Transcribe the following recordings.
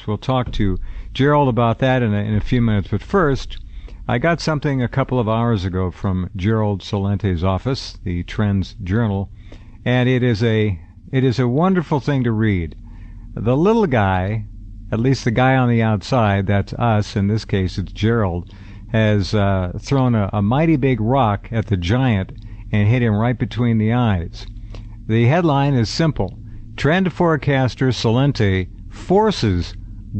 We'll talk to Gerald about that in a few minutes. But first, I got something a couple of hours ago from Gerald Celente's office, the TrendsJournal, and it is a wonderful thing to read. The little guy, at least the guy on the outside, that's us, in this case it's Gerald, has thrown a mighty big rock at the giant and hit him right between the eyes. The headline is simple. Trend forecaster Celente forces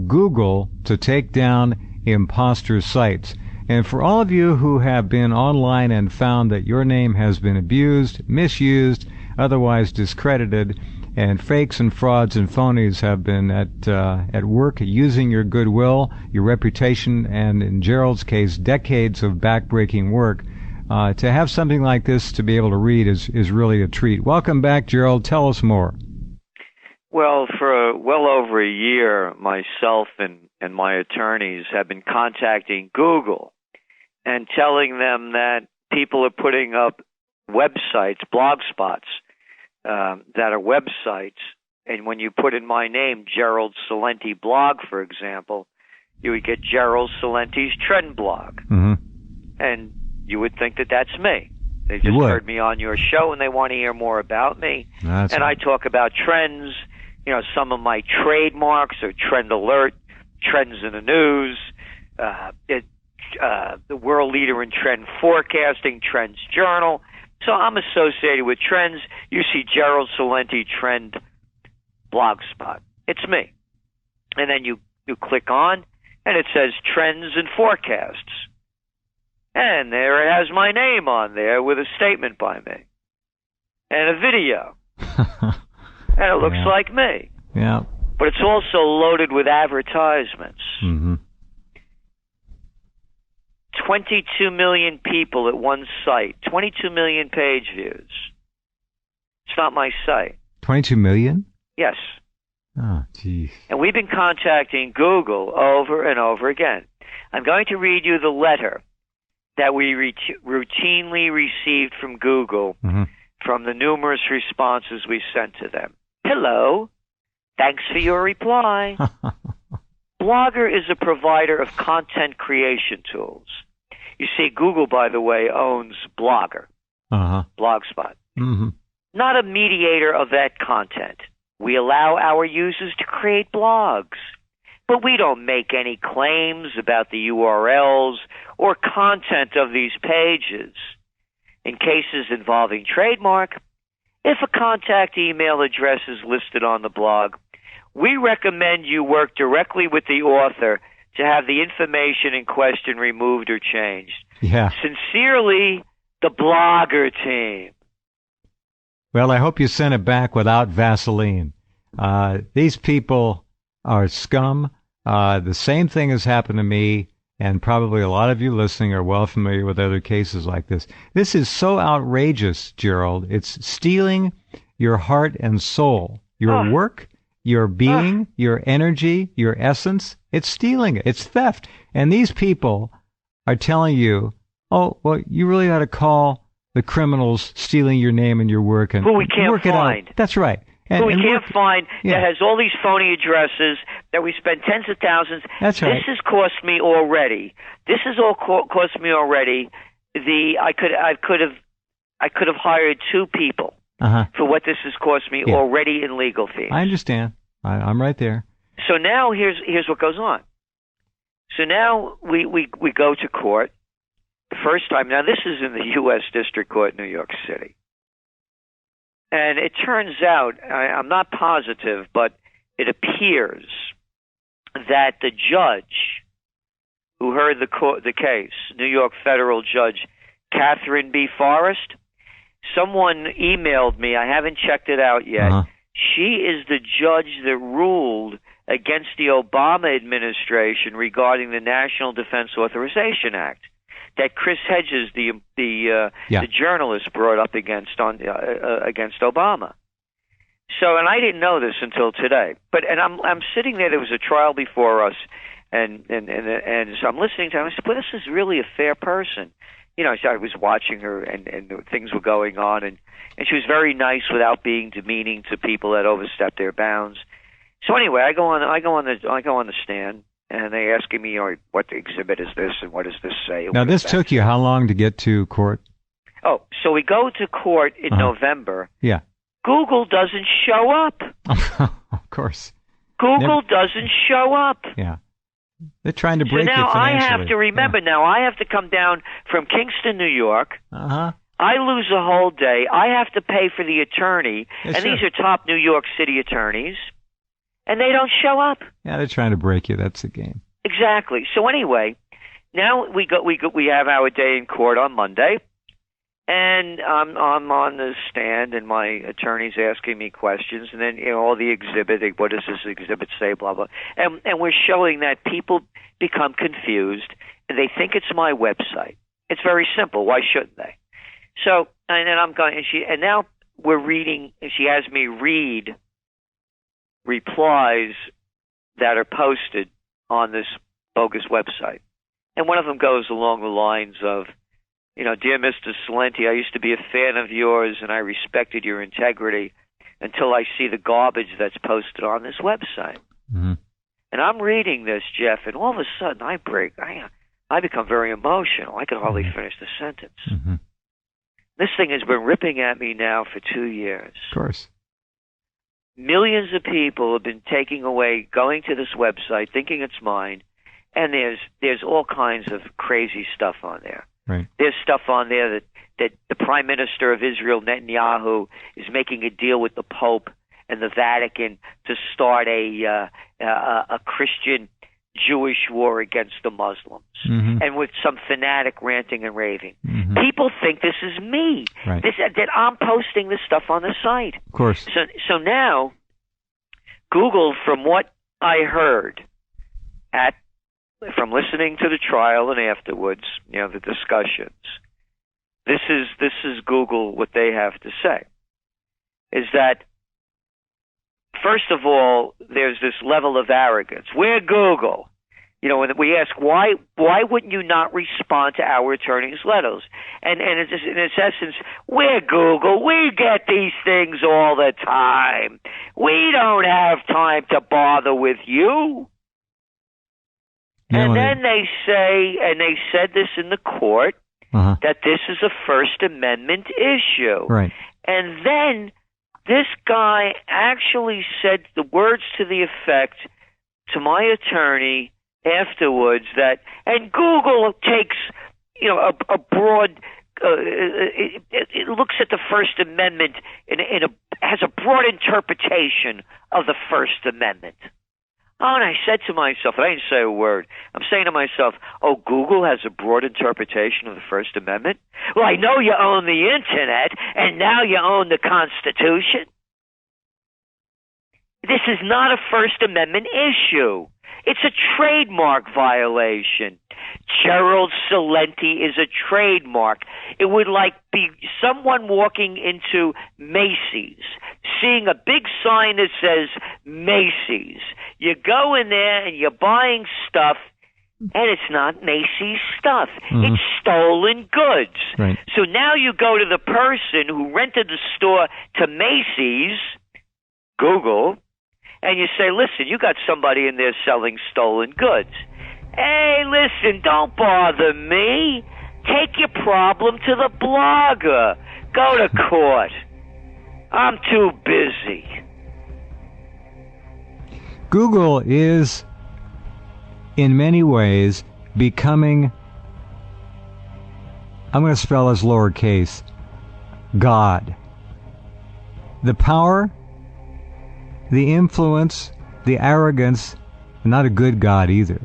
Google to take down imposter sites. And for all of you who have been online and found that your name has been abused, misused, otherwise discredited, and fakes and frauds and phonies have been at work using your goodwill, your reputation, and in Gerald's case, decades of backbreaking work, to have something like this to be able to read is really a treat. Welcome back, Gerald. Tell us more. Well, for well over a year, myself and my attorneys have been contacting Google and telling them that people are putting up websites, blog spots, that are websites. And when you put in my name, Gerald Celente blog, for example, you would get Gerald Celente's trend blog. Mm-hmm. And you would think that that's me. They just heard me on your show and they want to hear more about me. I talk about trends. You know, some of my trademarks are Trend Alert, Trends in the News, the world leader in trend forecasting, TrendsJournal. So I'm associated with trends. You see Gerald Celente Trend Blogspot. It's me. And then you click on, and it says Trends and Forecasts. And there it has my name on there with a statement by me. And a video. And it looks like me. Yeah. But it's also loaded with advertisements. Mm-hmm. 22 million people at one site. 22 million page views. It's not my site. 22 million? Yes. Oh, geez. And we've been contacting Google over and over again. I'm going to read you the letter that we routinely received from Google from the numerous responses we sent to them. Hello. Thanks for your reply. Blogger is a provider of content creation tools. You see, Google, by the way, owns Blogger, Blogspot. Mm-hmm. Not a mediator of that content. We allow our users to create blogs, but we don't make any claims about the URLs or content of these pages. In cases involving trademark, if a contact email address is listed on the blog, we recommend you work directly with the author to have the information in question removed or changed. Yeah. Sincerely, the Blogger team. Well, I hope you sent it back without Vaseline. These people are scum. The same thing has happened to me, and probably a lot of you listening are well familiar with other cases like this. This is so outrageous, Gerald. It's stealing your heart and soul, your work, your being, your energy, your essence. It's stealing it. It's theft. And these people are telling you, oh, well, you really ought to call the criminals stealing your name and your work and who we can't find. That's right. Who we can't find, that has all these phony addresses that we spend tens of thousands. That's right. This has cost me already. This has all cost me already. I could have hired two people for what this has cost me already in legal fees. I understand. I'm right there. So now here's what goes on. So now we go to court. The first time. Now this is in the U.S. District Court in New York City. And it turns out, I'm not positive, but it appears that the judge who heard the case, New York federal judge Catherine B. Forrest, someone emailed me. I haven't checked it out yet. She is the judge that ruled against the Obama administration regarding the National Defense Authorization Act that Chris Hedges, the journalist, brought up against Obama. So, and I didn't know this until today. And I'm sitting there. There was a trial before us, and so I'm listening to her. I said, "Well, this is really a fair person." You know, so I was watching her, and things were going on, and she was very nice without being demeaning to people that overstepped their bounds. So anyway, I go on the stand, and they asking me, what exhibit is this, and what does this say? Now, this took you how long to get to court? Oh, so we go to court in November. Yeah. Google doesn't show up. Of course. Google doesn't show up. Yeah. They're trying to break you financially. financially. So now I have to remember, now I have to come down from Kingston, New York. Uh-huh. I lose a whole day. I have to pay for the attorney, and these are top New York City attorneys, and they don't show up. Yeah, they're trying to break you. That's the game. Exactly. So anyway, now we have our day in court on Monday, and I'm on the stand, and my attorney's asking me questions, and then all the exhibit. What does this exhibit say? Blah blah. And we're showing that people become confused, and they think it's my website. It's very simple. Why shouldn't they? So, and then I'm going, and now we're reading, she has me read replies that are posted on this bogus website. And one of them goes along the lines of, dear Mr. Celente, I used to be a fan of yours and I respected your integrity until I see the garbage that's posted on this website. Mm-hmm. And I'm reading this, Jeff, and all of a sudden I become very emotional. I can hardly finish the sentence. Mm-hmm. This thing has been ripping at me now for 2 years. Of course. Millions of people have been going to this website, thinking it's mine, and there's all kinds of crazy stuff on there. Right. There's stuff on there that the Prime Minister of Israel, Netanyahu, is making a deal with the Pope and the Vatican to start a Christian Jewish war against the Muslims, and with some fanatic ranting and raving. Mm-hmm. People think this is me, right. That I'm posting this stuff on the site. Of course. So now, Google, from what I heard from listening to the trial and afterwards, the discussions, this is Google, what they have to say, is that, first of all, there's this level of arrogance. We're Google. When we ask, why wouldn't you not respond to our attorney's letters? And it's just, in its essence, we're Google. We get these things all the time. We don't have time to bother with you. And then they say, and they said this in the court, that this is a First Amendment issue. Right. And then this guy actually said the words to the effect to my attorney afterwards that, and Google takes, a broad, it looks at the First Amendment has a broad interpretation of the First Amendment. Oh, and I said to myself, and I didn't say a word, I'm saying to myself, oh, Google has a broad interpretation of the First Amendment? Well, I know you own the Internet, and now you own the Constitution. This is not a First Amendment issue. It's a trademark violation. Gerald Celente is a trademark. It would be someone walking into Macy's, seeing a big sign that says Macy's. You go in there and you're buying stuff, and it's not Macy's stuff. It's stolen goods. Right. So now you go to the person who rented the store to Macy's, Google, and you say, listen, you got somebody in there selling stolen goods. Hey, listen, don't bother me. Take your problem to the blogger. Go to court. I'm too busy. Google is, in many ways, becoming, I'm going to spell as lowercase, God. The power, the influence, the arrogance, not a good God either.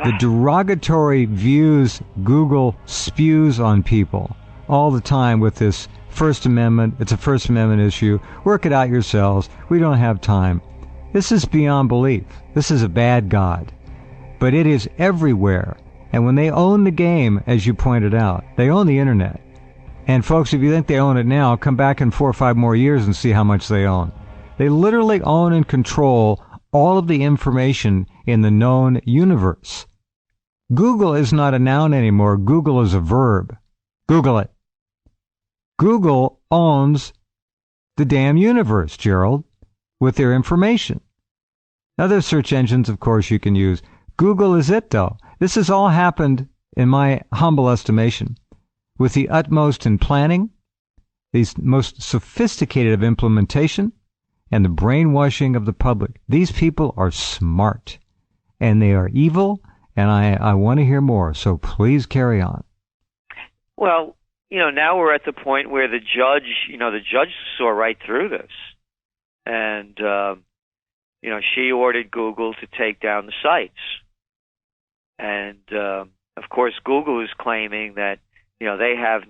The derogatory views Google spews on people all the time with this First Amendment. It's a First Amendment issue. Work it out yourselves. We don't have time. This is beyond belief. This is a bad God. But it is everywhere. And when they own the game, as you pointed out, they own the Internet. And folks, if you think they own it now, come back in 4 or 5 more years and see how much they own. They literally own and control all of the information in the known universe. Google is not a noun anymore. Google is a verb. Google it. Google owns the damn universe, Gerald. with their information. Other search engines, of course, you can use. Google is it, though. This has all happened, in my humble estimation, with the utmost in planning, the most sophisticated of implementation, and the brainwashing of the public. These people are smart, and they are evil, and I want to hear more, so please carry on. Well, now we're at the point where the judge saw right through this. And, she ordered Google to take down the sites. And, of course, Google is claiming that, they have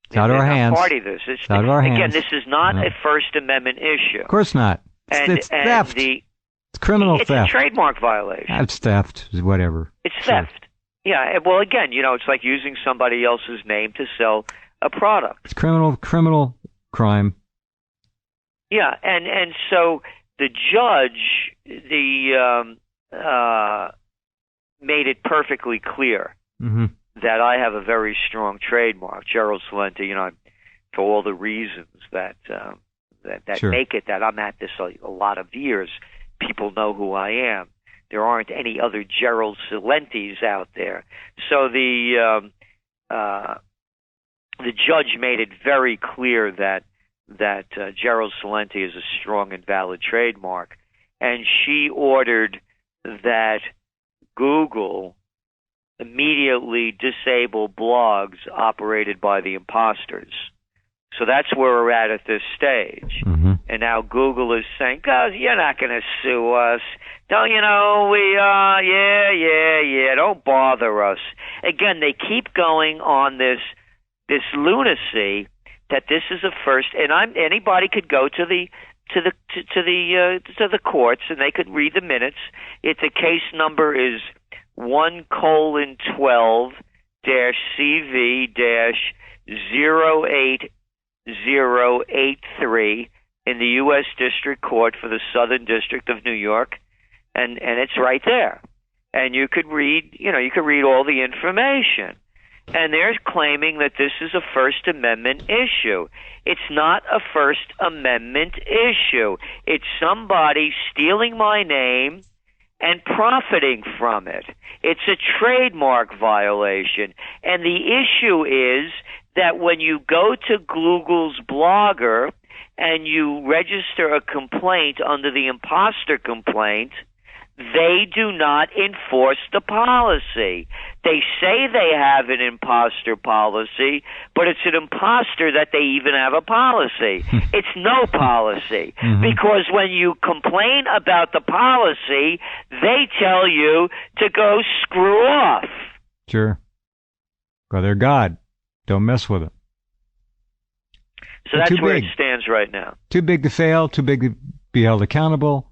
it's out of our hands. Party this. It's out of our hands. Again, this is not a First Amendment issue. Of course not. It's theft. It's criminal theft. It's a trademark violation. It's theft, whatever. It's theft. Yeah. Well, again, it's like using somebody else's name to sell a product. It's criminal crime. Yeah, and so the judge made it perfectly clear that I have a very strong trademark, Gerald Celente. For all the reasons that sure. make it that I'm at this a lot of years. People know who I am. There aren't any other Gerald Celentes out there. So the judge made it very clear that Gerald Celente is a strong and valid trademark, and she ordered that Google immediately disable blogs operated by the imposters. So that's where we're at this stage. And now Google is saying, "Cause you're not going to sue us. Don't we are? Yeah. Don't bother us." Again, they keep going on this lunacy that this is a first, and anybody could go to the courts and they could read the minutes. If the case number is 1:12-CV-08083 in the U.S. District Court for the Southern District of New York, and it's right there, and you could read all the information. And they're claiming that this is a First Amendment issue. It's not a First Amendment issue. It's somebody stealing my name and profiting from it. It's a trademark violation. And the issue is that when you go to Google's Blogger and you register a complaint under the imposter complaint, they do not enforce the policy. They say they have an imposter policy, but it's an imposter that they even have a policy. It's no policy. Because when you complain about the policy, they tell you to go screw off. Sure. Well, they're God. Don't mess with them. So that's where it stands right now. Too big to fail, too big to be held accountable.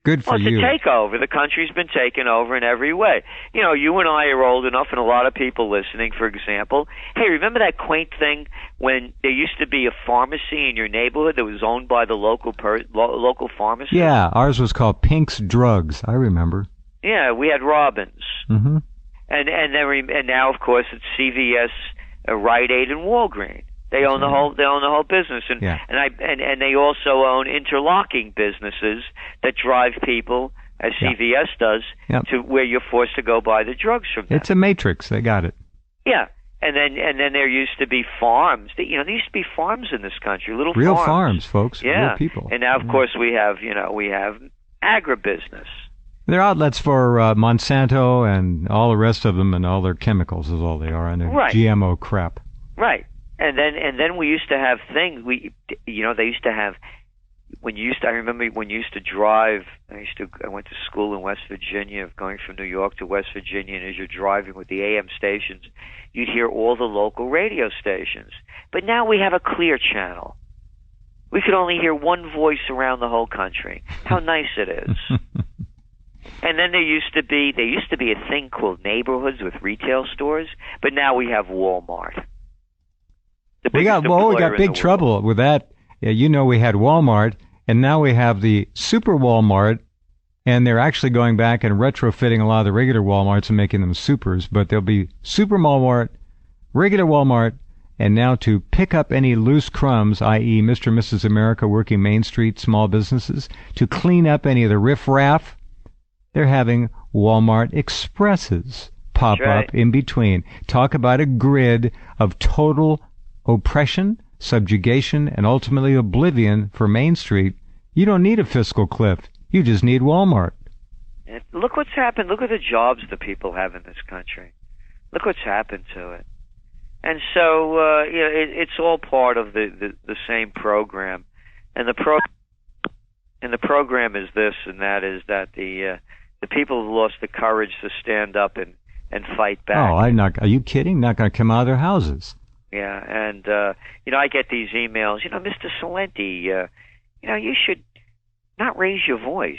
Good for you. It's a takeover. The country's been taken over in every way. You and I are old enough, and a lot of people listening, for example. Hey, remember that quaint thing when there used to be a pharmacy in your neighborhood that was owned by the local pharmacy? Yeah, ours was called Pink's Drugs. I remember. Yeah, we had Robbins. And now, of course, it's CVS, Rite Aid, and Walgreens. They own the whole business, and they also own interlocking businesses that drive people, as CVS does, to where you're forced to go buy the drugs from them. It's a matrix. They got it. Yeah, and then there used to be farms. There used to be farms in this country, little real farms, folks. Yeah, real people. And now, of course, we have agribusiness. They're outlets for Monsanto and all the rest of them, and all their chemicals is all they are, and their GMO crap. Right. And then we used to have things. They used to have I remember when you used to drive. I went to school in West Virginia, going from New York to West Virginia, and as you're driving with the AM stations, you'd hear all the local radio stations. But now we have a clear channel. We could only hear one voice around the whole country. How nice it is. And then there used to be a thing called neighborhoods with retail stores, but now we have Walmart. We got big trouble with that. Yeah, we had Walmart, and now we have the Super Walmart, and they're actually going back and retrofitting a lot of the regular Walmarts and making them supers, but there'll be Super Walmart, regular Walmart, And now to pick up any loose crumbs, i.e. Mr. and Mrs. America working Main Street small businesses, to clean up any of the riffraff, they're having Walmart Expresses pop up in between. Talk about a grid of total oppression, subjugation, and ultimately oblivion for Main Street. You don't need a fiscal cliff. You just need Walmart. And look what's happened. Look at the jobs the people have in this country. Look what's happened to it. And so, it's all part of the same program. And the program is this, and that is that the people have lost the courage to stand up and fight back. Oh, are you kidding? Not going to come out of their houses. Yeah, and, I get these emails, Mr. Celente, you should not raise your voice.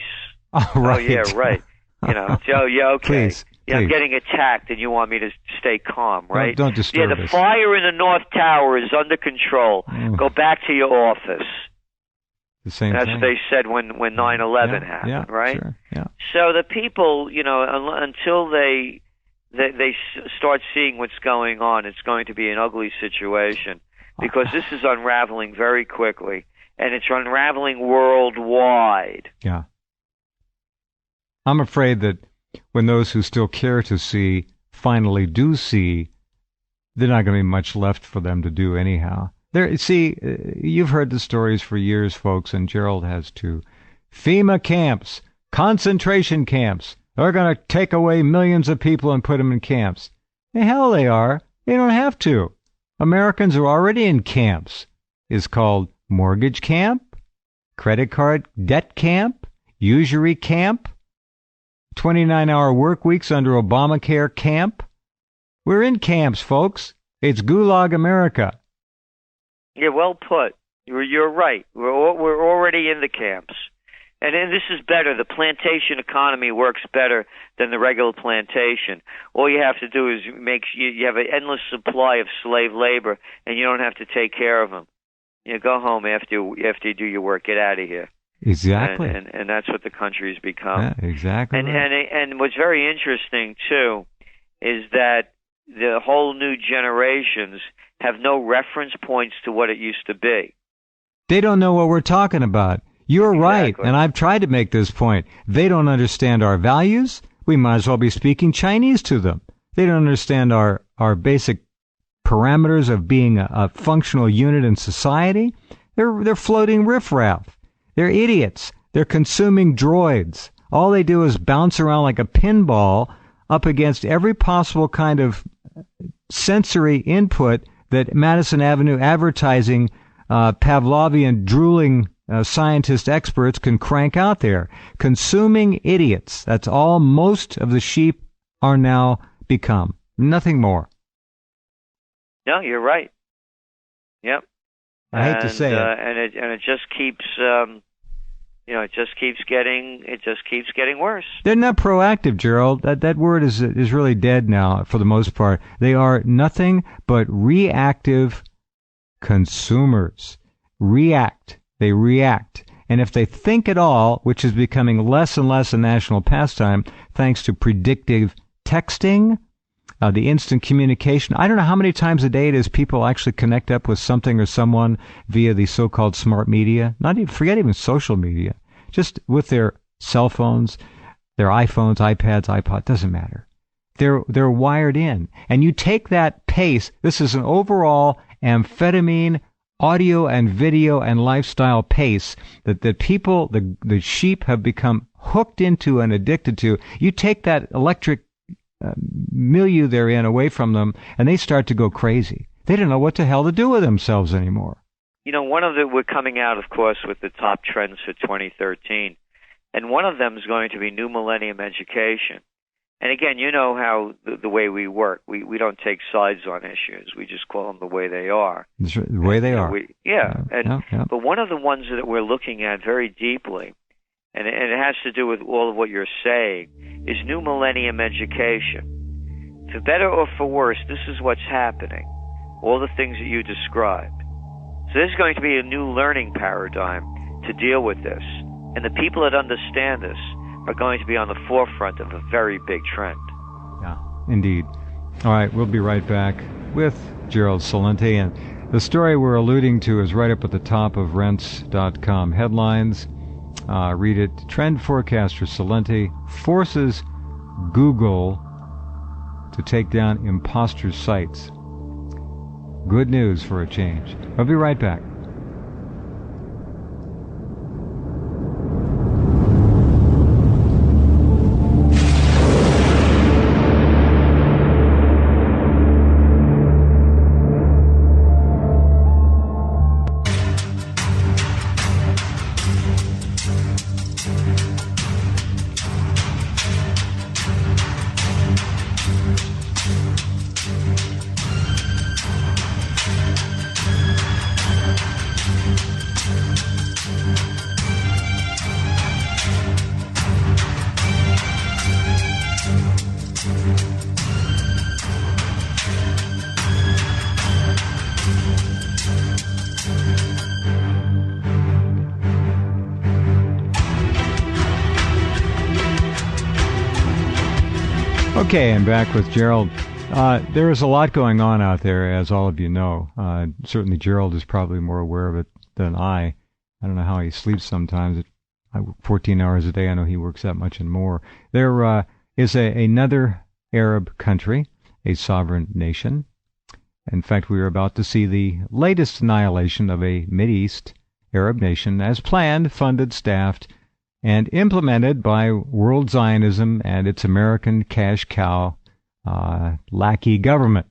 Oh, right. Oh, yeah, right. Okay. Please. I'm getting attacked, and you want me to stay calm, right? Don't disturb us. The fire in the North Tower is under control. Go back to your office. The same That's thing. what they said when 9/11 happened, right? Sure, yeah. So the people, until they start seeing what's going on, it's going to be an ugly situation because this is unraveling very quickly, and it's unraveling worldwide. Yeah. I'm afraid that when those who still care to see finally do see, there's not going to be much left for them to do anyhow. You've heard the stories for years, folks, and Gerald has too. FEMA camps, concentration camps. They're going to take away millions of people and put them in camps. The hell they are. They don't have to. Americans are already in camps. It's called mortgage camp, credit card debt camp, usury camp, 29-hour work weeks under Obamacare camp. We're in camps, folks. It's Gulag America. Yeah, well put. You're right. We're already in the camps. And then this is better. The plantation economy works better than the regular plantation. All you have to do is you have an endless supply of slave labor, and you don't have to take care of them. Go home after you do your work. Get out of here. Exactly. And that's what the country's become. Yeah, exactly. And what's very interesting, too, is that the whole new generations have no reference points to what it used to be. They don't know what we're talking about. You're right, and I've tried to make this point. They don't understand our values. We might as well be speaking Chinese to them. They don't understand our basic parameters of being a functional unit in society. They're floating riffraff. They're idiots. They're consuming droids. All they do is bounce around like a pinball up against every possible kind of sensory input that Madison Avenue advertising, Pavlovian drooling scientist experts can crank out there. Consuming idiots. That's all most of the sheep are now become. Nothing more. No, you're right. Yep. I hate to say it. And it just keeps, it just keeps getting worse. They're not proactive, Gerald. That word is really dead now for the most part. They are nothing but reactive consumers. They react. And if they think at all, which is becoming less and less a national pastime, thanks to predictive texting, the instant communication. I don't know how many times a day it is people actually connect up with something or someone via the so-called smart media. Forget even social media. Just with their cell phones, their iPhones, iPads, iPod, doesn't matter. They're wired in. And you take that pace. This is an overall amphetamine, audio and video and lifestyle pace that the people, the sheep have become hooked into and addicted to. You take that electric milieu they're in away from them, and they start to go crazy. They don't know what the hell to do with themselves anymore. We're coming out, of course, with the top trends for 2013, and one of them is going to be New Millennium Education. And again, you know how the way we work. We don't take sides on issues. We just call them the way they are. The way they are. But one of the ones that we're looking at very deeply, and it has to do with all of what you're saying, is New Millennium Education. For better or for worse, this is what's happening. All the things that you described. So there's going to be a new learning paradigm to deal with this. And the people that understand this are going to be on the forefront of a very big trend. Yeah, indeed. All right, we'll be right back. with Gerald Celente, and the story we're alluding to is right up at the top of Rense.com headlines. Read it. Trend forecaster Celente forces Google to take down imposter sites. Good news for a change. I'll be right back. Okay, I'm back with Gerald. There is a lot going on out there, as all of you know. Certainly Gerald is probably more aware of it than I. I don't know how he sleeps sometimes. 14 hours a day, I know he works that much and more. There is another Arab country, a sovereign nation. In fact, we are about to see the latest annihilation of a Mideast Arab nation as planned, funded, staffed, and implemented by world Zionism and its American cash cow lackey government,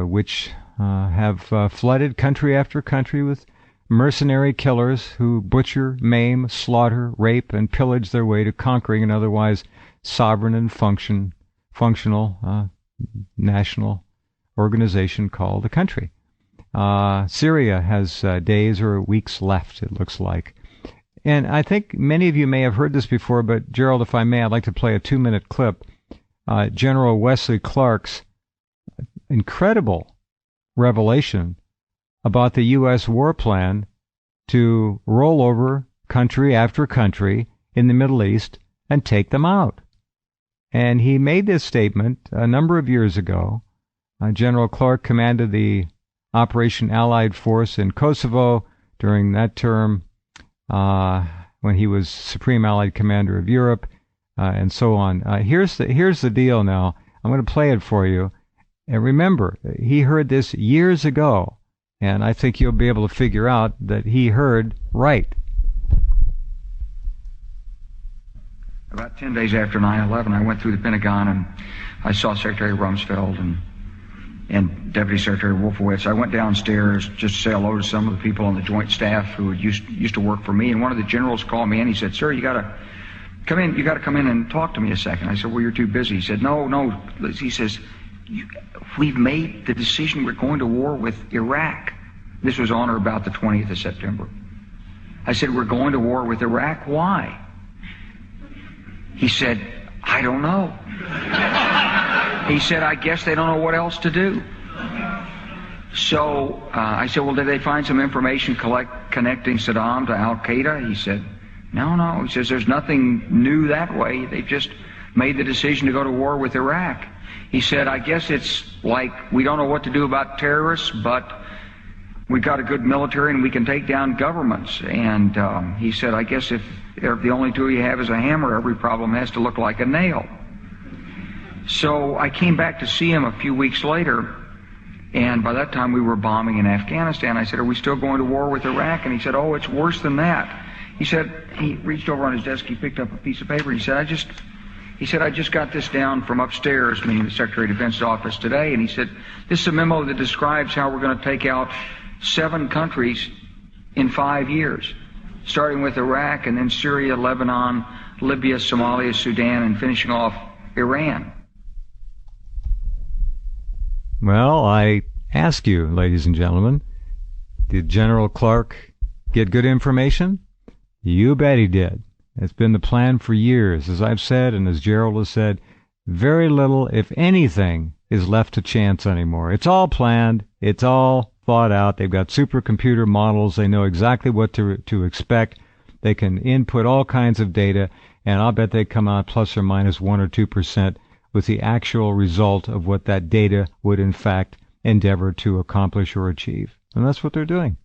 which have flooded country after country with mercenary killers who butcher, maim, slaughter, rape, and pillage their way to conquering an otherwise sovereign and functional national organization called a country. Syria has days or weeks left, it looks like. And I think many of you may have heard this before, but Gerald, if I may, I'd like to play a 2-minute clip. General Wesley Clark's incredible revelation about the U.S. war plan to roll over country after country in the Middle East and take them out. And he made this statement a number of years ago. General Clark commanded the Operation Allied Force in Kosovo during that term, when he was Supreme Allied Commander of Europe, and so on. Here's the deal now. I'm going to play it for you. And remember, he heard this years ago, and I think you'll be able to figure out that he heard right. About 10 days after 9/11, I went through the Pentagon and I saw Secretary Rumsfeld and Deputy Secretary Wolfowitz. I went downstairs just to say hello to some of the people on the Joint Staff who used to work for me, and one of the generals called me in. He said, "Sir, you got to come in. You got to come in and talk to me a second." I said, "Well, you're too busy." He said, "No." He says, "We've made the decision. We're going to war with Iraq." This was on or about the 20th of September. I said, "We're going to war with Iraq. Why?" He said, "I don't know." He said, "I guess they don't know what else to do." So I said, "Well, did they find some information connecting Saddam to Al-Qaeda?" He said, No. He says, "There's nothing new that way. They've just made the decision to go to war with Iraq." He said, "I guess it's like we don't know what to do about terrorists, but we got a good military and we can take down governments." And he said, "I guess if the only tool you have is a hammer, every problem has to look like a nail." So I came back to see him a few weeks later, and by that time we were bombing in Afghanistan. I said, "Are we still going to war with Iraq?" And he said, "Oh, it's worse than that." He said, he reached over on his desk, he picked up a piece of paper, and he said, I just got this down from upstairs, meaning the Secretary of Defense's office today, and he said, "This is a memo that describes how we're going to take out 7 countries in 5 years, starting with Iraq and then Syria, Lebanon, Libya, Somalia, Sudan, and finishing off Iran." Well, I ask you, ladies and gentlemen, did General Clark get good information? You bet he did. It's been the plan for years. As I've said, and as Gerald has said, very little, if anything, is left to chance anymore. It's all planned. It's all thought out. They've got supercomputer models. They know exactly what to expect. They can input all kinds of data, and I'll bet they come out plus or minus 1 or 2% with the actual result of what that data would in fact endeavor to accomplish or achieve. And that's what they're doing.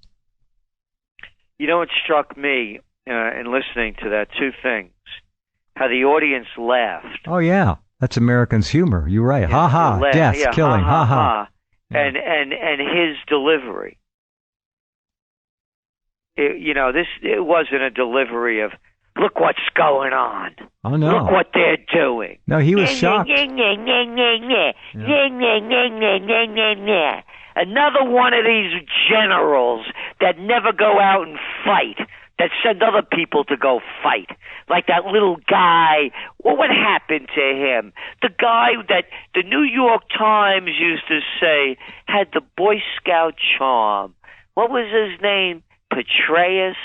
You know, it struck me in listening to that, two things. How the audience laughed. Oh, yeah. That's Americans' humor. You're right. Ha ha. Death, killing. Ha ha. And his delivery. It wasn't a delivery of, look what's going on. Oh, no. Look what they're doing. No, he was shocked. Another one of these generals that never go out and fight, that send other people to go fight. Like that little guy. Well, what happened to him? The guy that the New York Times used to say had the Boy Scout charm. What was his name? Petraeus?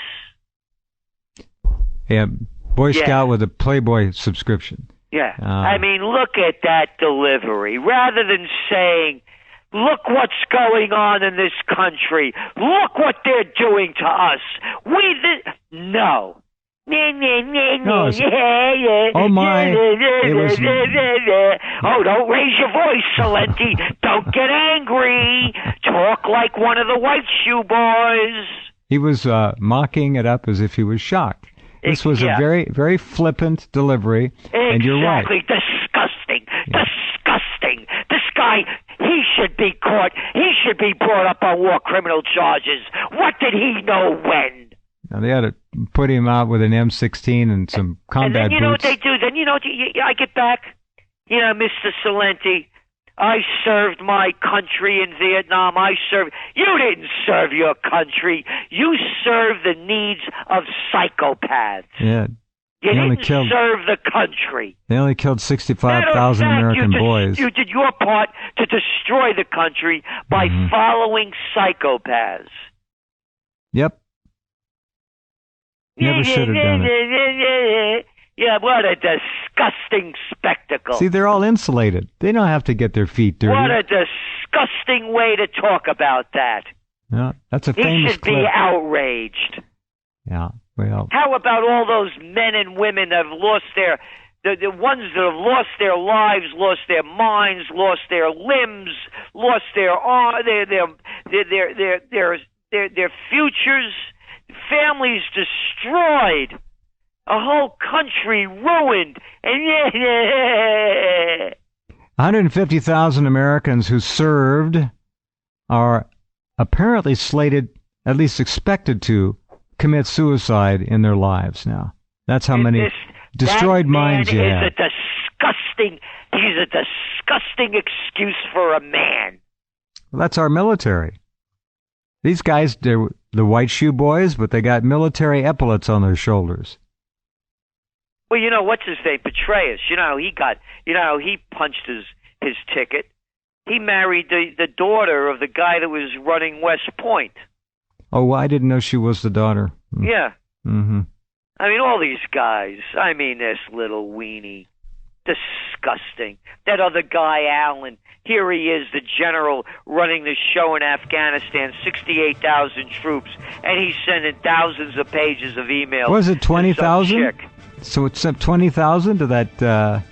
Yeah, Boy Scout with a Playboy subscription. Yeah. I mean, look at that delivery. Rather than saying, look what's going on in this country. Look what they're doing to us. No. No, oh, my. It was... Oh, don't raise your voice, Celente. Don't get angry. Talk like one of the white shoe boys. He was mocking it up as if he was shocked. This was a very, very flippant delivery, and you're right. Exactly. Disgusting. Yeah. Disgusting. This guy, he should be caught. He should be brought up on war criminal charges. What did he know when? Now, they had to put him out with an M16 and some combat boots. And then you know what they do? Then I get back. Mr. Celente, I served my country in Vietnam. You didn't serve your country. You served the needs of psychopaths. Yeah. You didn't serve the country. They only killed 65,000 American boys. You did your part to destroy the country by following psychopaths. Yep. Never should have done it. Yeah, what a disgusting spectacle. See, they're all insulated. They don't have to get their feet dirty. What a disgusting way to talk about that. Yeah, that's a famous He should clip. be outraged. Yeah, well. How about all those men and women that have lost the ones that have lost their lives, lost their minds, lost their limbs, lost their futures, families destroyed. A whole country ruined. And 150,000 Americans who served are apparently slated, at least expected to, commit suicide in their lives now. That's how many destroyed minds you have. He's a disgusting excuse for a man. Well, that's our military. These guys, they're the white shoe boys, but they got military epaulets on their shoulders. Well, what's his name? Petraeus. He punched his ticket. He married the daughter of the guy that was running West Point. Oh, well, I didn't know she was the daughter. Yeah. Mm-hmm. I mean, all these guys. I mean, this little weenie. Disgusting. That other guy, Allen. Here he is, the general running the show in Afghanistan, 68,000 troops, and he's sending thousands of pages of emails. Was it 20,000? So it sent 20,000 to that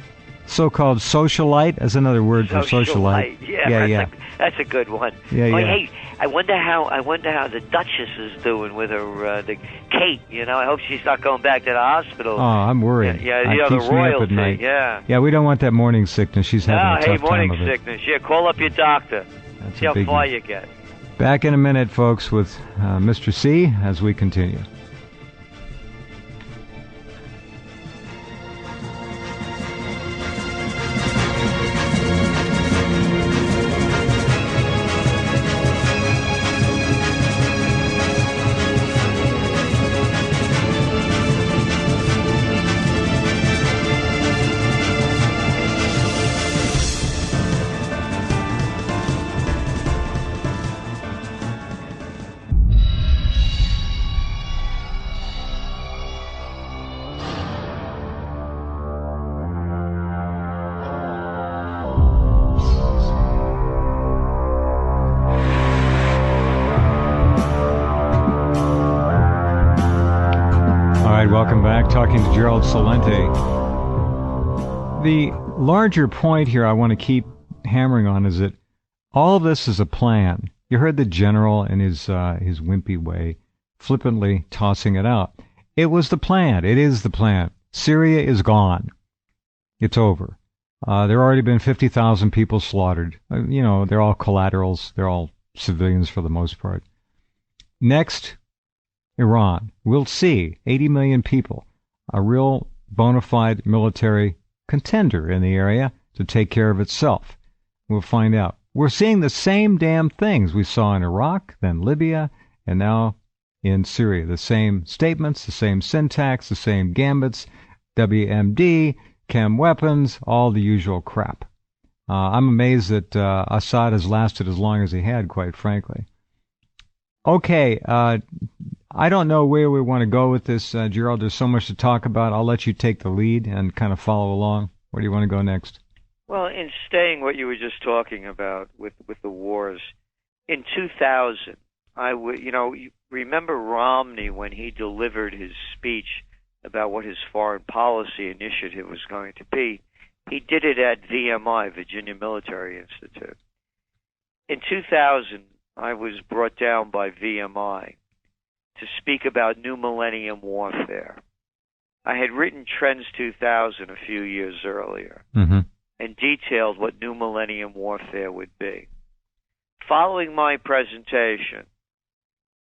so-called socialite. That's another word for socialite. Yeah. That's a good one. Yeah. Hey, I wonder how the Duchess is doing with her, the Kate. I hope she's not going back to the hospital. Oh, I'm worried. Yeah, it keeps the royalty. Me up at night. Yeah. Yeah, we don't want that morning sickness. She's having a tough time of it. Morning sickness. Yeah, call up your doctor. That's see how far you get. Back in a minute, folks, with Mr. C as we continue. Welcome back. Talking to Gerald Celente. The larger point here I want to keep hammering on is that All of this is a plan. You heard the general in his wimpy way, flippantly tossing it out. It was the plan. It is the plan. Syria is gone. It's over. There have already been 50,000 people slaughtered. They're all collaterals. They're all civilians for the most part. Next, Iran. We'll see 80 million people. A real bona fide military contender in the area to take care of itself. We'll find out. We're seeing the same damn things we saw in Iraq, then Libya, and now in Syria. The same statements, the same syntax, the same gambits, WMD, chem weapons, all the usual crap. I'm amazed that Assad has lasted as long as he had, quite frankly. Okay, I don't know where we want to go with this, Gerald. There's so much to talk about. I'll let you take the lead and kind of follow along. Where do you want to go next? Well, in staying what you were just talking about with the wars, in 2000, you remember Romney when he delivered his speech about what his foreign policy initiative was going to be. He did it at VMI, Virginia Military Institute. In 2000, I was brought down by VMI to speak about New Millennium Warfare. I had written Trends 2000 a few years earlier and detailed what New Millennium Warfare would be. Following my presentation,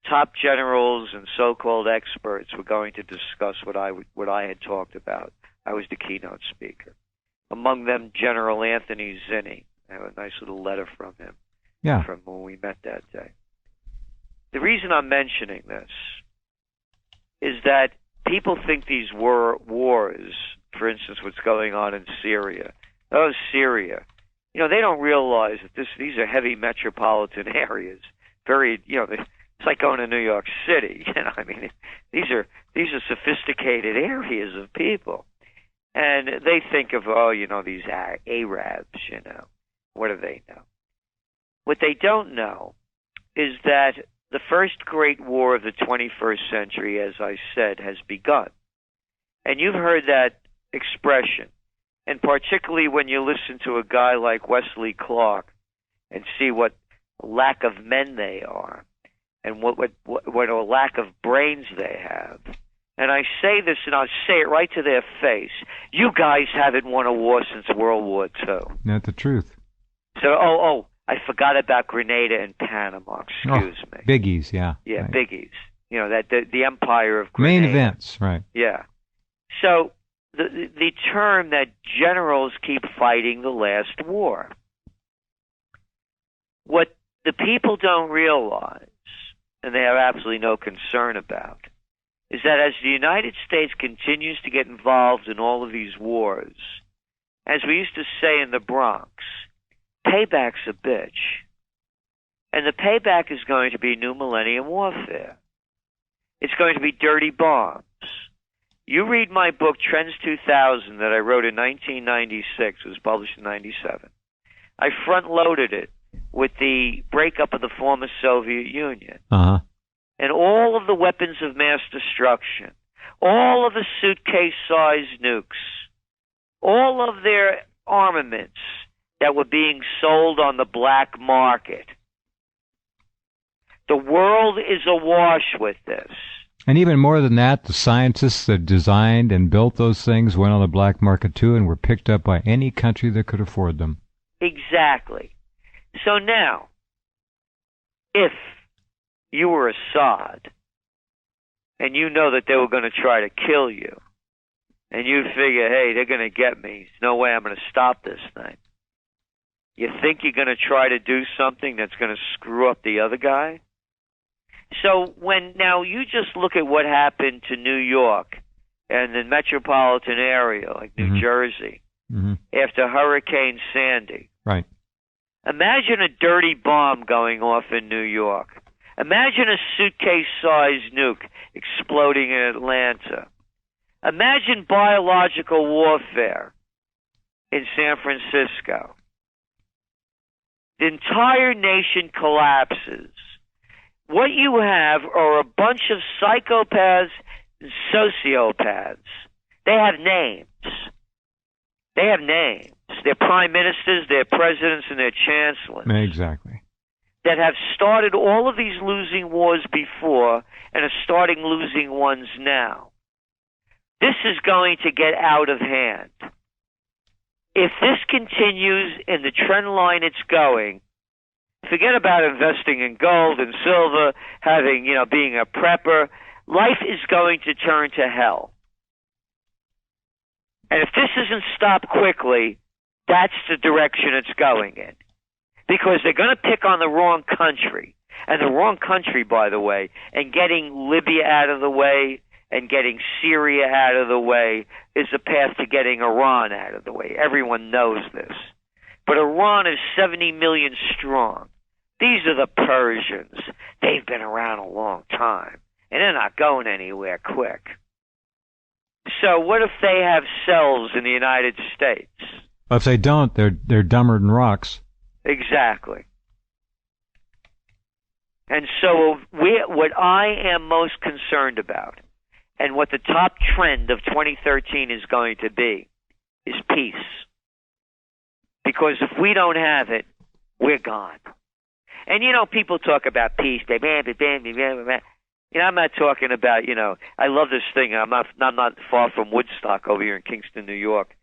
top generals and so-called experts were going to discuss what I had talked about. I was the keynote speaker. Among them, General Anthony Zinni. I have a nice little letter from him from when we met that day. The reason I'm mentioning this is that people think these wars, for instance, what's going on in Syria. Oh, Syria. They don't realize that these are heavy metropolitan areas. It's like going to New York City. These are sophisticated areas of people. And they think of, these Arabs, What do they know? What they don't know is that the first great war of the 21st century, as I said, has begun. And you've heard that expression. And particularly when you listen to a guy like Wesley Clark and see what lack of men they are and what a lack of brains they have. And I say this, and I'll say it right to their face. You guys haven't won a war since World War II. Not the truth. So, I forgot about Grenada and Panama. Excuse me. Biggies, yeah. Yeah, right. Biggies. That the empire of Grenada. Main events, right. Yeah. So the term that generals keep fighting the last war. What the people don't realize, and they have absolutely no concern about, is that as the United States continues to get involved in all of these wars, as we used to say in the Bronx, payback's a bitch. And the payback is going to be New Millennium Warfare. It's going to be dirty bombs. You read my book, Trends 2000, that I wrote in 1996. It was published in 97. I front-loaded it with the breakup of the former Soviet Union. And all of the weapons of mass destruction, all of the suitcase-sized nukes, all of their armaments that were being sold on the black market. The world is awash with this. And even more than that, the scientists that designed and built those things went on the black market too and were picked up by any country that could afford them. Exactly. So now, if you were Assad and you know that they were going to try to kill you, and you figure, hey, they're going to get me, there's no way I'm going to stop this thing. You think you're going to try to do something that's going to screw up the other guy? So now you just look at what happened to New York and the metropolitan area, like New Jersey, after Hurricane Sandy. Right. Imagine a dirty bomb going off in New York. Imagine a suitcase-sized nuke exploding in Atlanta. Imagine biological warfare in San Francisco. The entire nation collapses. What you have are a bunch of psychopaths and sociopaths. They have names. They have names. their prime ministers, their presidents, and their chancellors. Exactly. That have started all of these losing wars before and are starting losing ones now. This is going to get out of hand. If this continues in the trend line it's going, forget about investing in gold and silver, being a prepper. Life is going to turn to hell. And if this isn't stopped quickly, that's the direction it's going in. Because they're going to pick on the wrong country. And the wrong country, by the way, and getting Libya out of the way and getting Syria out of the way is the path to getting Iran out of the way. Everyone knows this. But Iran is 70 million strong. These are the Persians. They've been around a long time, and they're not going anywhere quick. So what if they have cells in the United States? Well, if they don't, they're dumber than rocks. Exactly. And so what I am most concerned about, and what the top trend of 2013 is going to be, is peace. Because if we don't have it, we're gone. And, people talk about peace. I'm not talking about, I love this thing. I'm not far from Woodstock over here in Kingston, New York.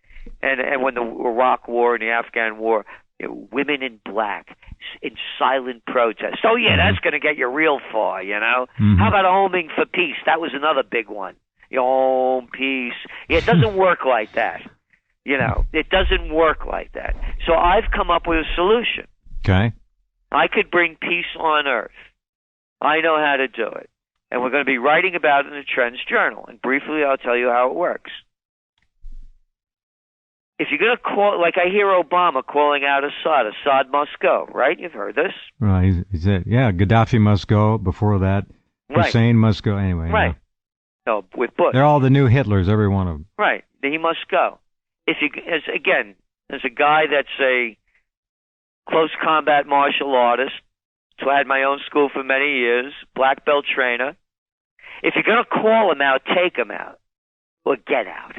And when the Iraq War and the Afghan War, women in black in silent protest. Oh, yeah, that's going to get you real far, Mm-hmm. How about homing for peace? That was another big one. Home peace. Yeah, it doesn't work like that. It doesn't work like that. So I've come up with a solution. Okay. I could bring peace on Earth. I know how to do it. And we're going to be writing about it in the TrendsJournal. And briefly, I'll tell you how it works. If you're going to call, like I hear Obama calling out Assad must go, right? You've heard this. Right. He said, Gaddafi must go. Before that, Hussein must go. Anyway. Right. No, with Bush. They're all the new Hitlers, every one of them. Right. He must go. As a guy that's a close combat martial artist, so I had my own school for many years, black belt trainer. If you're going to call him out, take him out. Or get out.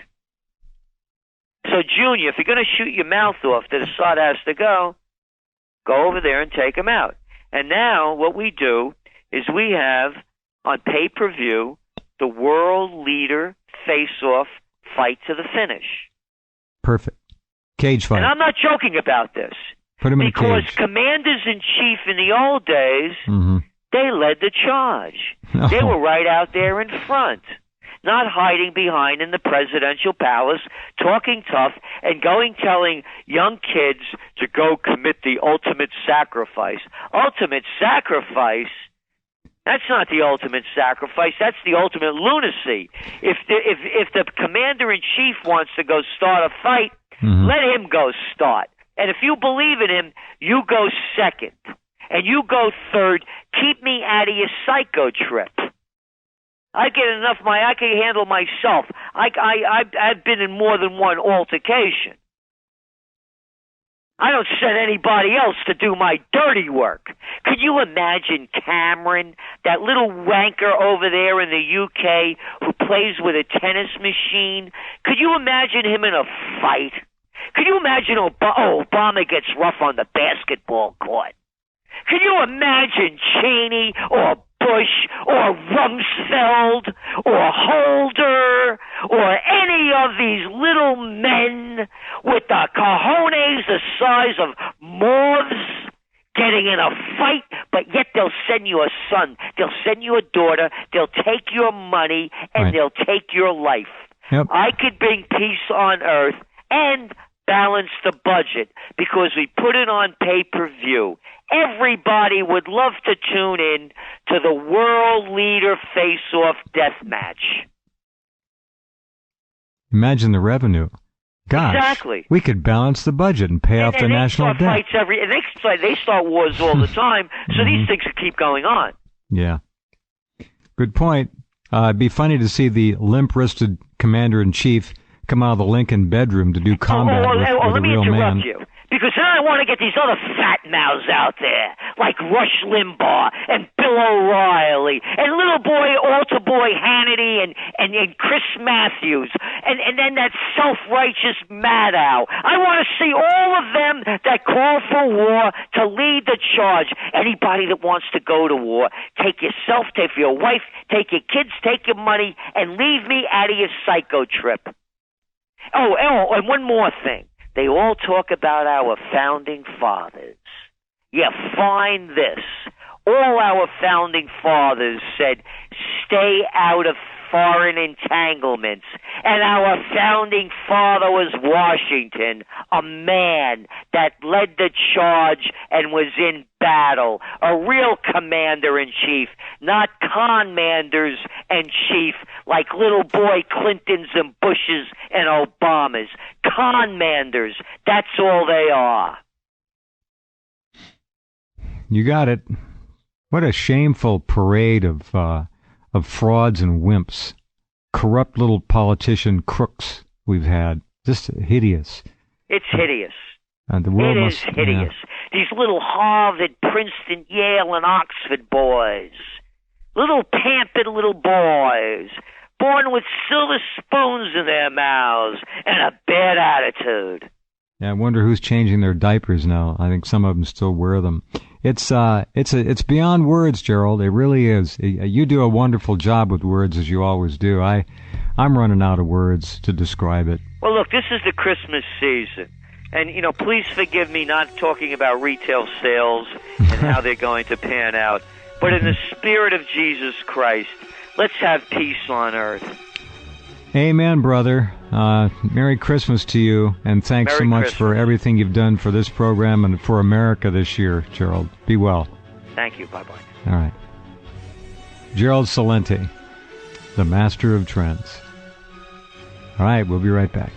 So, Junior, if you're going to shoot your mouth off that Assad has to go over there and take him out. And now what we do is we have, on pay-per-view, the world leader face-off fight to the finish. Perfect. Cage fight. And I'm not joking about this. Put him in a cage. Because commanders-in-chief in the old days, they led the charge. No. They were right out there in front, not hiding behind in the presidential palace, talking tough and telling young kids to go commit the ultimate sacrifice. Ultimate sacrifice? That's not the ultimate sacrifice. That's the ultimate lunacy. If the commander-in-chief wants to go start a fight, let him go start. And if you believe in him, you go second. And you go third. Keep me out of your psycho trip. I get enough. I can handle myself. I've been in more than one altercation. I don't send anybody else to do my dirty work. Could you imagine Cameron, that little wanker over there in the UK who plays with a tennis machine? Could you imagine him in a fight? Could you imagine Obama gets rough on the basketball court? Could you imagine Cheney or Bush or Rumsfeld or Holder or any of these little men with the cojones the size of moths getting in a fight, but yet they'll send you a son, they'll send you a daughter, they'll take your money, and they'll take your life. Yep. I could bring peace on Earth and balance the budget because we put it on pay-per-view. Everybody would love to tune in to the world leader face-off death match. Imagine the revenue. Gosh, exactly. We could balance the budget and pay off the national debt. Fights they start wars all the time, so these things keep going on. Yeah. Good point. It'd be funny to see the limp-wristed commander-in-chief come out of the Lincoln bedroom to do combat with a real man. Let me interrupt you, Because then I want to get these other fat mouths out there, like Rush Limbaugh and Bill O'Reilly and little boy, altar boy Hannity and Chris Matthews and then that self-righteous Maddow. I want to see all of them that call for war to lead the charge. Anybody that wants to go to war, take yourself, take your wife, take your kids, take your money, and leave me out of your psycho trip. Oh, and one more thing. They all talk about our founding fathers. Yeah, find this. All our founding fathers said, stay out of foreign entanglements. And our founding father was Washington, a man that led the charge and was in battle, a real commander-in-chief, not commanders and chief like little boy Clintons and Bushes and Obamas. Commanders, that's all they are. You got it. What a shameful parade of frauds and wimps, corrupt little politician crooks we've had. Just hideous. It's hideous. The world it is hideous. Yeah. These little Harvard, Princeton, Yale, and Oxford boys. Little pampered little boys, born with silver spoons in their mouths and a bad attitude. Yeah, I wonder who's changing their diapers now. I think some of them still wear them. It's beyond words, Gerald. It really is. You do a wonderful job with words, as you always do. I'm running out of words to describe it. Well, look, this is the Christmas season. And, please forgive me not talking about retail sales and how they're going to pan out. But in the spirit of Jesus Christ, let's have peace on earth. Amen, brother. Merry Christmas to you, and thanks so much for everything you've done for this program and for America this year, Gerald. Be well. Thank you. Bye-bye. All right. Gerald Celente, the master of trends. All right, we'll be right back.